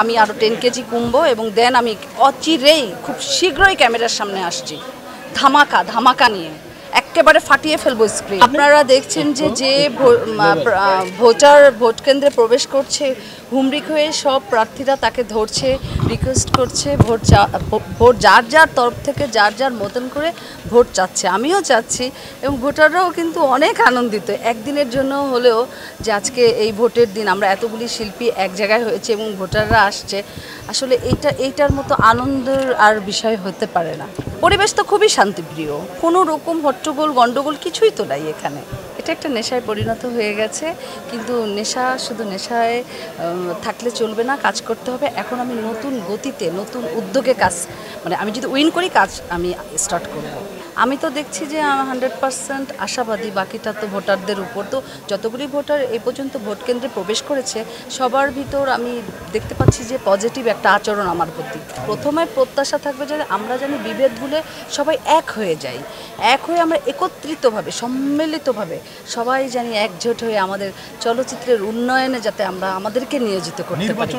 আমি আরও 10 কেজি কমবো এবং দেন আমি অচিরেই খুব শীঘ্রই ক্যামেরার সামনে আসছি ধামাকা ধামাকা নিয়ে একেবারে ফাটিয়ে ফেলবো স্ক্রিন। আপনারা দেখছেন যে ভোট কেন্দ্রে প্রবেশ করছে হুমড়ি হয়ে সব প্রার্থীরা তাকে ধরছে, রিকোয়েস্ট করছে, ভোট যার যার তরফ থেকে যার যার মতন করে ভোট চাচ্ছে, আমিও চাচ্ছি এবং ভোটাররাও কিন্তু অনেক আনন্দিত একদিনের জন্য হলেও যে আজকে এই ভোটের দিন আমরা এতগুলি শিল্পী এক জায়গায় হয়েছে এবং ভোটাররা আসছে। আসলে এইটার মতো আনন্দের আর বিষয় হতে পারে না। পরিবেশ তো খুবই শান্তিপ্রিয়, কোনো রকম হট্টগোল গণ্ডগোল কিছুই তো নাই এখানে। এটা একটা নেশায় পরিণত হয়ে গেছে, কিন্তু নেশা শুধু নেশায় থাকলে চলবে না, কাজ করতে হবে। এখন আমি নতুন গতিতে নতুন উদ্যোগে কাজ, মানে আমি যদি উইন করি কাজ আমি স্টার্ট করব। আমি তো দেখছি যে 100% আশাবাদী, বাকিটা তো ভোটারদের উপর। তো যতগুলি ভোটার এই পর্যন্ত ভোট কেন্দ্রে প্রবেশ করেছে সবার ভিতর আমি দেখতে পাচ্ছি যে পজিটিভ একটা আচরণ আমার প্রতি। প্রথমে প্রত্যাশা থাকবে যে আমরা জানি বিভেদ ভুলে সবাই এক হয়ে যাই, এক হয়ে আমরা একত্রিতভাবে সম্মিলিতভাবে সবাই জানি একজোট হয়ে আমাদের চলচ্চিত্রের উন্নয়নে যাতে আমরা আমাদেরকে নিয়োজিত করতে পারি।